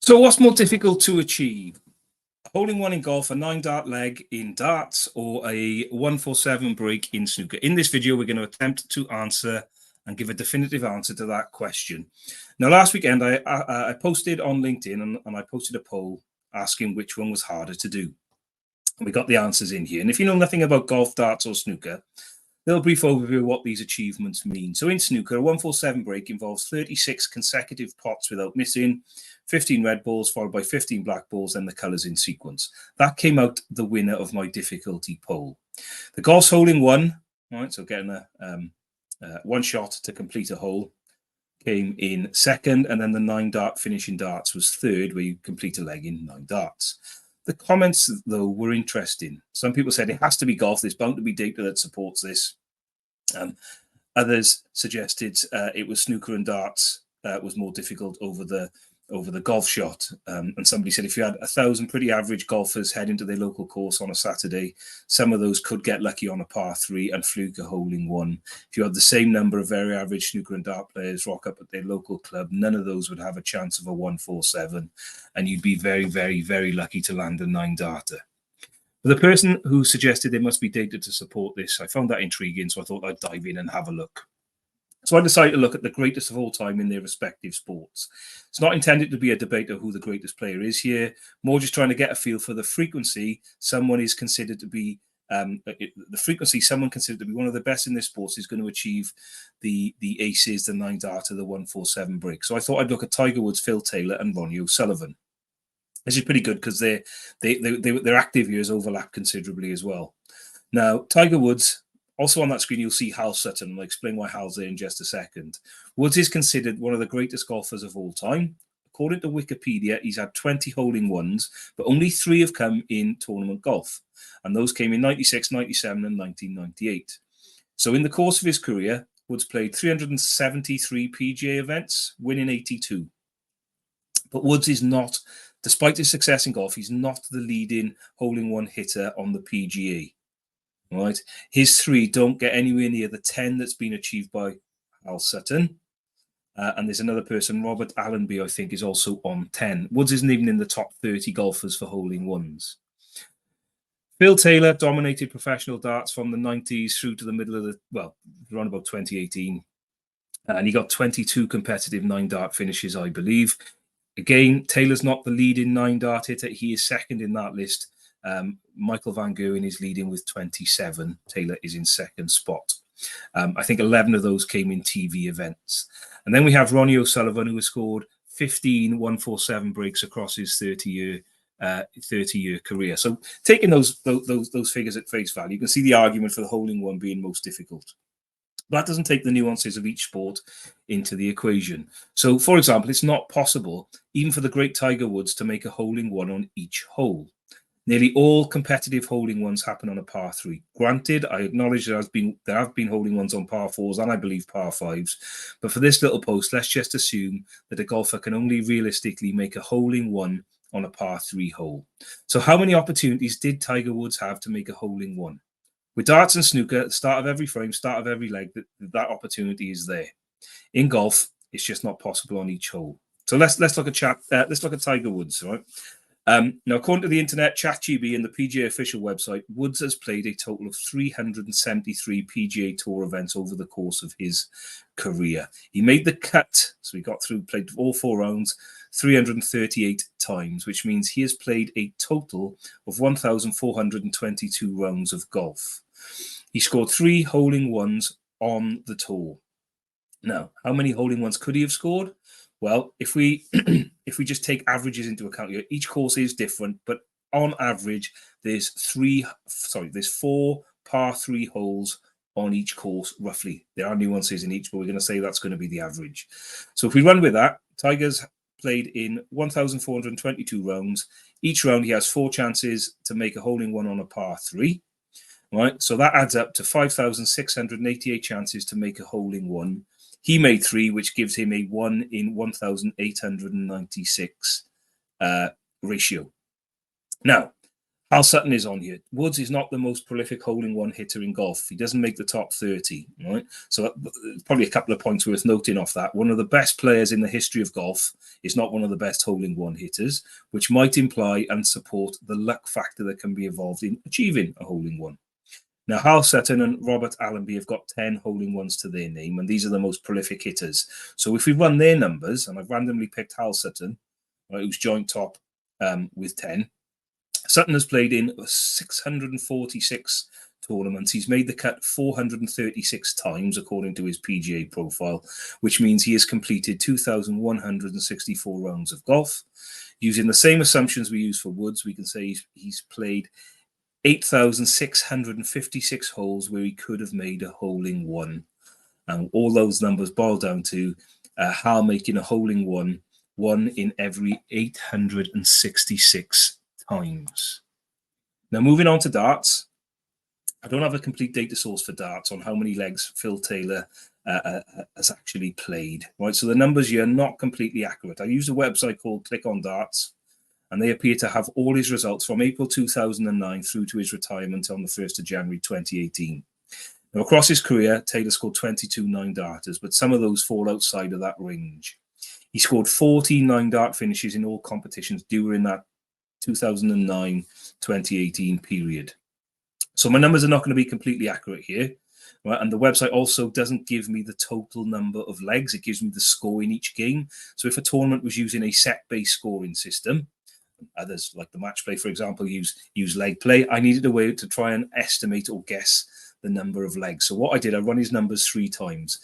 So what's more difficult to achieve? A hole-in-one in golf, a 9-dart leg in darts, or a 147 break in snooker? In this video, we're going to attempt to answer and give a definitive answer to that question. Now, last weekend, I posted on LinkedIn and I posted a poll asking which one was harder to do. We got the answers in here. And if you know nothing about golf, darts, or snooker, a little brief overview of what these achievements mean. So in snooker, a 147 break involves 36 consecutive pots without missing, 15 red balls followed by 15 black balls, and the colours in sequence. That came out the winner of my difficulty poll. The golf's hole-in-one, right, so getting a one shot to complete a hole, came in second, and then the 9-dart finish in darts was third, where you complete a leg in 9 darts. The comments, though, were interesting. Some people said it has to be golf. There's bound to be data that supports this. Others suggested it was snooker and darts was more difficult over the golf shot. And somebody said if you had 1,000 pretty average golfers head into their local course on a Saturday, some of those could get lucky on a par 3 and fluke a hole-in-one. If you had the same number of very average snooker and dart players rock up at their local club, none of those would have a chance of a 147, and you'd be very, very, very lucky to land a 9-darter. The person who suggested there must be data to support this, I found that intriguing, so I thought I'd dive in and have a look. So I decided to look at the greatest of all time in their respective sports. It's not intended to be a debate of who the greatest player is here, more just trying to get a feel for the frequency someone is considered to be, someone considered to be one of the best in this sport is going to achieve the aces, the 9-darter, the 147 break. So I thought I'd look at Tiger Woods, Phil Taylor, and Ronnie O'Sullivan. This is pretty good because their active years overlap considerably as well. Now, Tiger Woods, also on that screen, you'll see Hal Sutton. I'll explain why Hal's there in just a second. Woods is considered one of the greatest golfers of all time. According to Wikipedia, he's had 20 hole-in-ones, but only 3 have come in tournament golf. And those came in 96, 97, and 1998. So in the course of his career, Woods played 373 PGA events, winning 82. But Woods is not, despite his success in golf, he's not the leading hole-in-one hitter on the PGA. Right, his 3 don't get anywhere near the 10 that's been achieved by Hal Sutton. And there's another person, Robert Allenby, I think, is also on 10. Woods isn't even in the top 30 golfers for hole-in-ones. Phil Taylor dominated professional darts from the 90s through to the middle of around about 2018. And he got 22 competitive 9-dart finishes, I believe. Again, Taylor's not the leading 9-dart hitter. He is second in that list. Michael Van Gerwen is leading with 27. Taylor is in second spot. I think 11 of those came in TV events. And then we have Ronnie O'Sullivan, who has scored 15 147 breaks across his 30-year career. So taking those figures at face value, you can see the argument for the hole-in-one being most difficult. That doesn't take the nuances of each sport into the equation. So, for example, it's not possible, even for the great Tiger Woods, to make a hole-in-one on each hole. Nearly all competitive hole-in-ones happen on a par 3. Granted, I acknowledge there have been hole-in-ones on par 4s and I believe par 5s. But for this little post, let's just assume that a golfer can only realistically make a hole-in-one on a par 3 hole. So how many opportunities did Tiger Woods have to make a hole-in-one? With darts and snooker, at the start of every frame, start of every leg, that opportunity is there. In golf, it's just not possible on each hole. So let's look at Tiger Woods, right? Now, according to the internet, ChatGPT and the PGA official website, Woods has played a total of 373 PGA Tour events over the course of his career. He made the cut, so he got through, played all 4 rounds, 338 times, which means he has played a total of 1,422 rounds of golf. He scored 3 hole-in-ones on the tour. Now, how many hole-in-ones could he have scored? Well, if we just take averages into account here, each course is different, but on average, there's 4 par 3 holes on each course, roughly. There are nuances in each, but we're going to say that's going to be the average. So if we run with that, Tiger's played in 1,422 rounds. Each round, he has 4 chances to make a hole-in-one on a par 3. Right, so that adds up to 5,688 chances to make a hole-in-one. He made 3, which gives him a 1 in 1,896 ratio. Now, Hal Sutton is on here. Woods is not the most prolific hole-in-one hitter in golf. He doesn't make the top 30, right? So probably a couple of points worth noting off that. One of the best players in the history of golf is not one of the best hole-in-one hitters, which might imply and support the luck factor that can be involved in achieving a hole-in-one. Now, Hal Sutton and Robert Allenby have got 10 hole-in-ones to their name, and these are the most prolific hitters. So if we run their numbers, and I've randomly picked Hal Sutton, right, who's joint top with 10, Sutton has played in 646 tournaments. He's made the cut 436 times, according to his PGA profile, which means he has completed 2,164 rounds of golf. Using the same assumptions we use for Woods, we can say he's played 8,656 holes where he could have made a hole-in-one. And all those numbers boil down to Hal making a hole-in-one, one in every 866 times. Now, moving on to darts. I don't have a complete data source for darts on how many legs Phil Taylor has actually played, right? So the numbers here are not completely accurate. I use a website called Click on Darts, and they appear to have all his results from April 2009 through to his retirement on the 1st of January 2018. Now, across his career, Taylor scored 22 nine-darters, but some of those fall outside of that range. He scored 14 nine-dart finishes in all competitions during that 2009-2018 period. So my numbers are not going to be completely accurate here, right? And the website also doesn't give me the total number of legs. It gives me the score in each game. So if a tournament was using a set-based scoring system, others like the match play, for example, use leg play, I needed a way to try and estimate or guess the number of legs. So what I did, I run his numbers 3 times.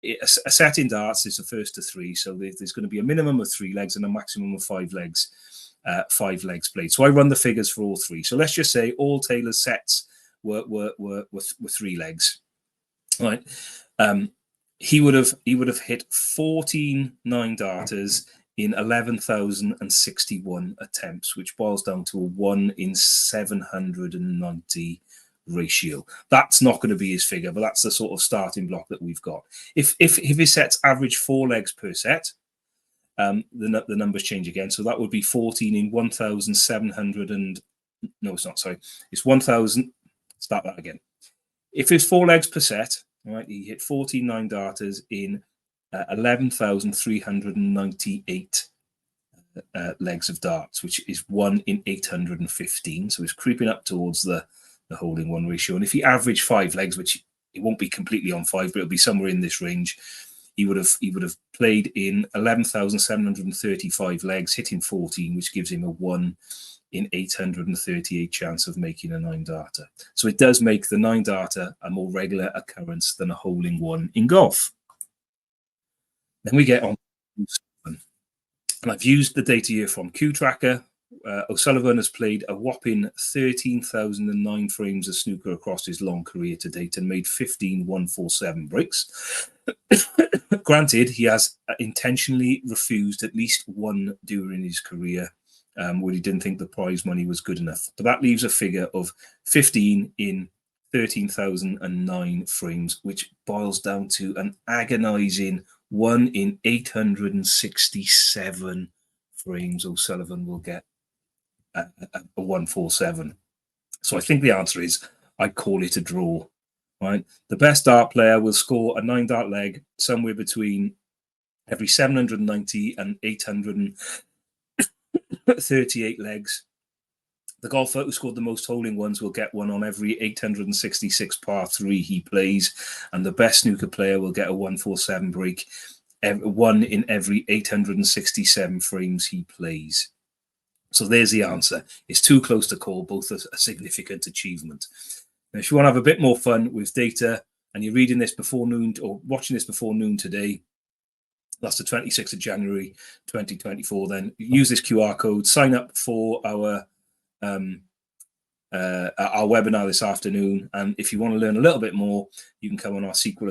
A set in darts is the first to 3, so there's going to be a minimum of 3 legs and a maximum of 5 legs. 5 legs played. So I run the figures for all 3. So let's just say all Taylor's sets were 3 legs. Right. He would have hit 14 nine-darters in 11,061 attempts, which boils down to a 1 in 790 ratio. That's not going to be his figure, but that's the sort of starting block that we've got. If his sets average 4 legs per set, the numbers change again. So that would be 14 in 1,700 and no, it's not. Sorry, it's 1,000. Start that again. If it's 4 legs per set, right, he hit 14 nine-darters in 11,398 legs of darts, which is 1 in 815. So it's creeping up towards the hole-in-one ratio. And if he averaged 5 legs, which it won't be completely on 5, but it'll be somewhere in this range, he would have played in 11,735 legs, hitting 14, which gives him a 1 in 838 chance of making a 9-darter. So it does make the 9-darter a more regular occurrence than a hole-in-one in golf. Then we get on to O'Sullivan. And I've used the data here from Q Tracker. O'Sullivan has played a whopping 13,009 frames of snooker across his long career to date and made 15 147 breaks. Granted, he has intentionally refused at least one during his career where he didn't think the prize money was good enough. But that leaves a figure of 15 in 13,009 frames, which boils down to an agonizing 1 in 867 frames. O'Sullivan will get a 147. So I think the answer is I'd call it a draw. Right, the best dart player will score a 9-dart leg somewhere between every 790 and 838 legs. The golfer who scored the most hole-in-ones will get one on every 866 par 3 he plays, and the best snooker player will get a 147 break, 1 in every 867 frames he plays. So there's the answer. It's too close to call, both a significant achievement. Now, if you want to have a bit more fun with data and you're reading this before noon or watching this before noon today, that's the 26th of January 2024, then use this QR code, sign up for our webinar this afternoon. And if you want to learn a little bit more, you can come on our SQL